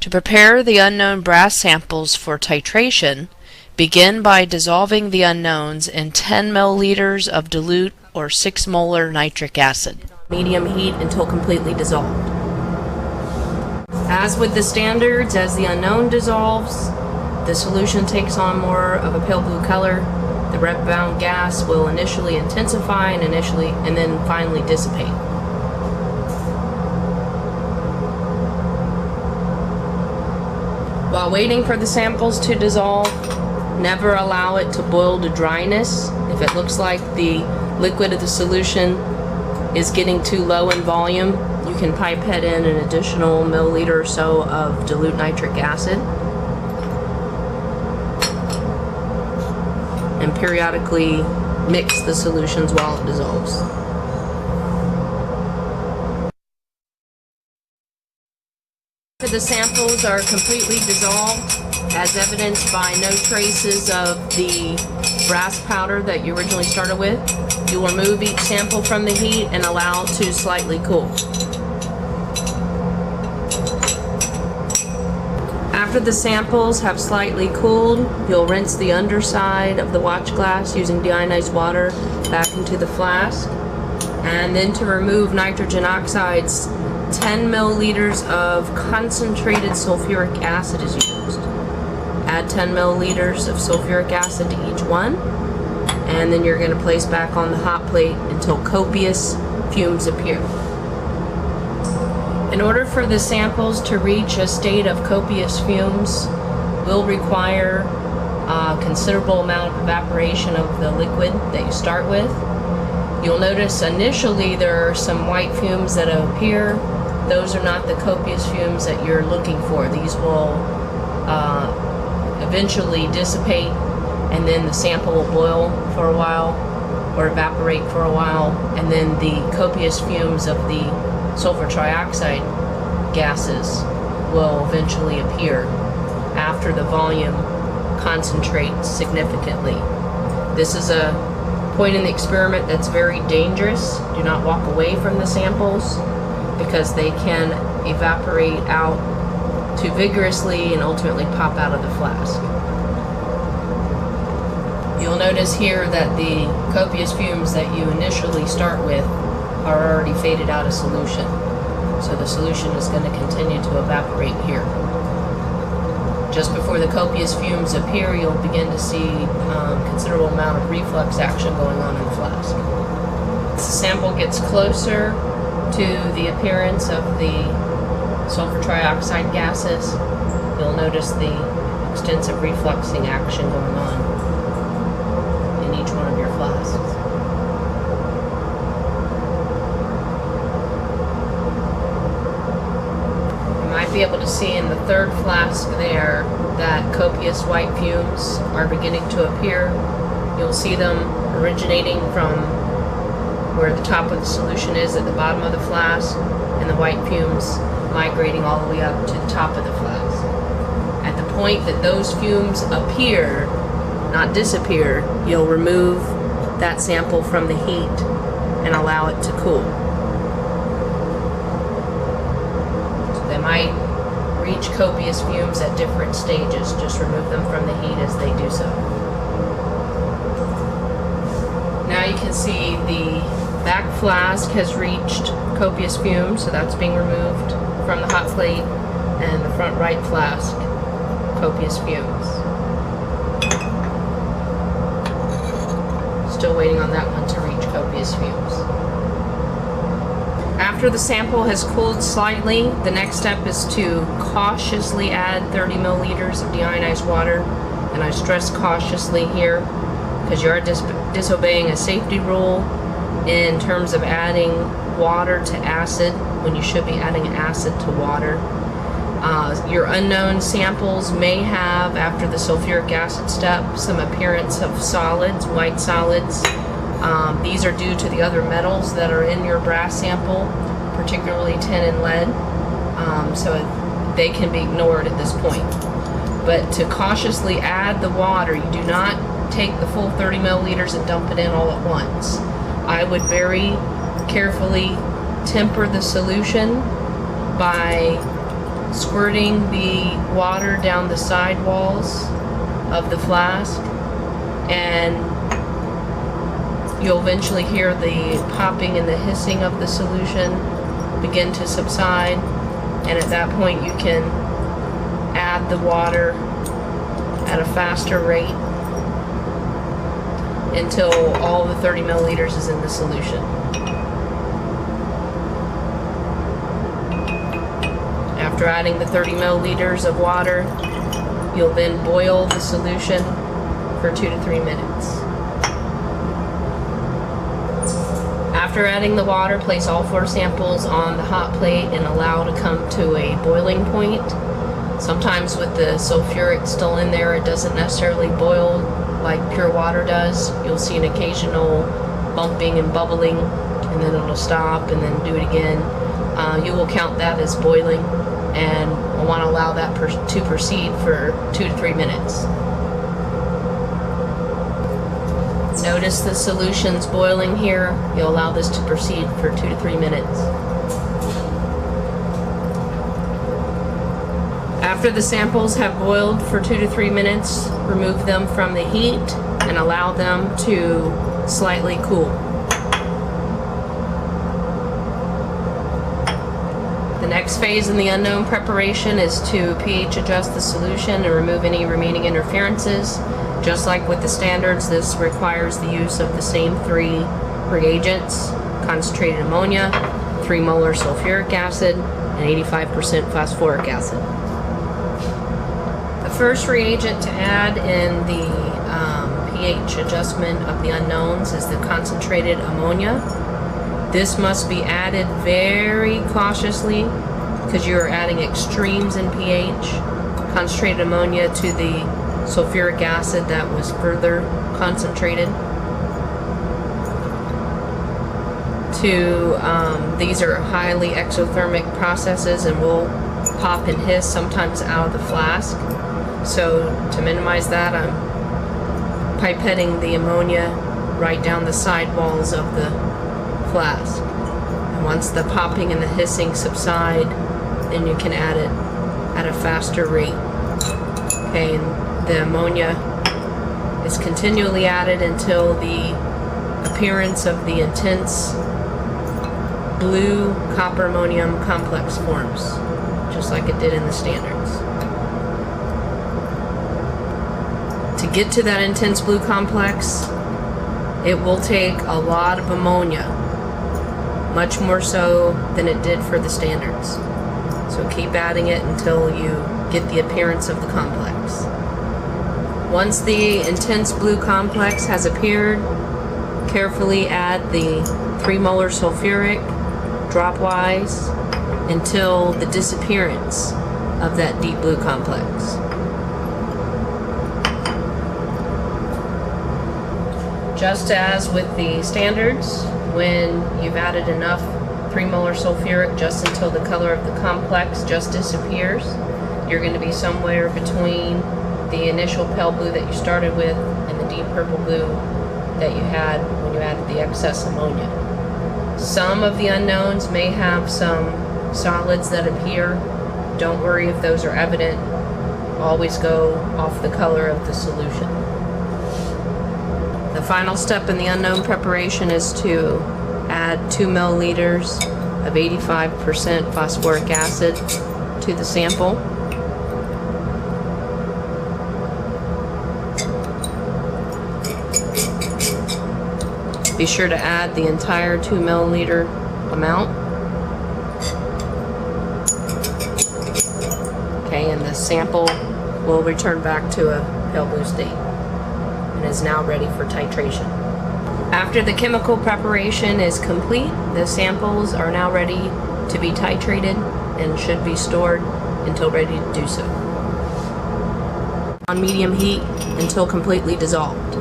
To prepare the unknown brass samples for titration, begin by dissolving the unknowns in 10 milliliters of dilute or 6 molar nitric acid. Medium heat until completely dissolved. As with the standards, as the unknown dissolves, the solution takes on more of a pale blue color. The red-bound gas will initially intensify and then finally dissipate. While waiting for the samples to dissolve, never allow it to boil to dryness. If it looks like the liquid of the solution is getting too low in volume, you can pipette in an additional milliliter or so of dilute nitric acid and periodically mix the solutions while it dissolves. After the samples are completely dissolved, as evidenced by no traces of the brass powder that you originally started with, you will remove each sample from the heat and allow to slightly cool. After the samples have slightly cooled, you'll rinse the underside of the watch glass using deionized water back into the flask. And then to remove nitrogen oxides, 10 milliliters of concentrated sulfuric acid is used. Add 10 milliliters of sulfuric acid to each one, and then you're going to place back on the hot plate until copious fumes appear. In order for the samples to reach a state of copious fumes, will require a considerable amount of evaporation of the liquid that you start with. You'll notice initially there are some white fumes that appear. Those are not the copious fumes that you're looking for. These will eventually dissipate, and then the sample will boil for a while or evaporate for a while, and then the copious fumes of the sulfur trioxide gases will eventually appear after the volume concentrates significantly. This is a point in the experiment that's very dangerous. Do not walk away from the samples because they can evaporate out too vigorously and ultimately pop out of the flask. You'll notice here that the copious fumes that you initially start with are already faded out of solution. So the solution is going to continue to evaporate here. Just before the copious fumes appear, you'll begin to see considerable amount of reflux action going on in the flask. As the sample gets closer to the appearance of the sulfur trioxide gases, you'll notice the extensive refluxing action going on in each one of your flasks. You might be able to see in the third flask there that copious white fumes are beginning to appear. You'll see them originating from where the top of the solution is at the bottom of the flask, and the white fumes migrating all the way up to the top of the flask. At the point that those fumes appear, not disappear, you'll remove that sample from the heat and allow it to cool. So they might reach copious fumes at different stages. Just remove them from the heat as they do so. Now you can see the back flask has reached copious fumes, so that's being removed from the hot plate, and the front right flask, copious fumes. Still waiting on that one to reach copious fumes. After the sample has cooled slightly, the next step is to cautiously add 30 milliliters of deionized water, and I stress cautiously here because you are disobeying a safety rule in terms of adding water to acid when you should be adding acid to water. Your unknown samples may have, after the sulfuric acid step, some appearance of solids, white solids. These are due to the other metals that are in your brass sample, particularly tin and lead, so they can be ignored at this point. But to cautiously add the water, you do not take the full 30 milliliters and dump it in all at once. I would very carefully temper the solution by squirting the water down the side walls of the flask, and you'll eventually hear the popping and the hissing of the solution begin to subside, and at that point you can add the water at a faster rate until all the 30 milliliters is in the solution. After adding the 30 milliliters of water, you'll then boil the solution for 2 to 3 minutes. After adding the water, place all 4 samples on the hot plate and allow to come to a boiling point. Sometimes with the sulfuric still in there, it doesn't necessarily boil like pure water does. You'll see an occasional bumping and bubbling, and then it'll stop and then do it again. You will count that as boiling, and we'll want to allow that to proceed for 2 to 3 minutes. Notice the solution's boiling here. You'll allow this to proceed for 2 to 3 minutes. After the samples have boiled for 2 to 3 minutes, remove them from the heat and allow them to slightly cool. The next phase in the unknown preparation is to pH adjust the solution and remove any remaining interferences. Just like with the standards, this requires the use of the same 3 reagents: concentrated ammonia, 3 molar sulfuric acid, and 85% phosphoric acid. The first reagent to add in the pH adjustment of the unknowns is the concentrated ammonia. This must be added very cautiously because you are adding extremes in pH. Concentrated ammonia to the sulfuric acid that was further concentrated. These are highly exothermic processes and will pop and hiss sometimes out of the flask. So to minimize that, I'm pipetting the ammonia right down the side walls of the flask. And once the popping and the hissing subside, then you can add it at a faster rate. Okay, and the ammonia is continually added until the appearance of the intense blue copper ammonium complex forms, just like it did in the standards. To get to that intense blue complex, it will take a lot of ammonia, much more so than it did for the standards. So keep adding it until you get the appearance of the complex. Once the intense blue complex has appeared, carefully add the 3 molar sulfuric dropwise until the disappearance of that deep blue complex. Just as with the standards, when you've added enough 3 molar sulfuric just until the color of the complex just disappears, you're going to be somewhere between the initial pale blue that you started with and the deep purple blue that you had when you added the excess ammonia. Some of the unknowns may have some solids that appear. Don't worry if those are evident. Always go off the color of the solution. The final step in the unknown preparation is to add 2 milliliters of 85% phosphoric acid to the sample. Be sure to add the entire 2 milliliter amount. Okay, and the sample will return back to a pale blue state and is now ready for titration. After the chemical preparation is complete, the samples are now ready to be titrated and should be stored until ready to do so. On medium heat until completely dissolved.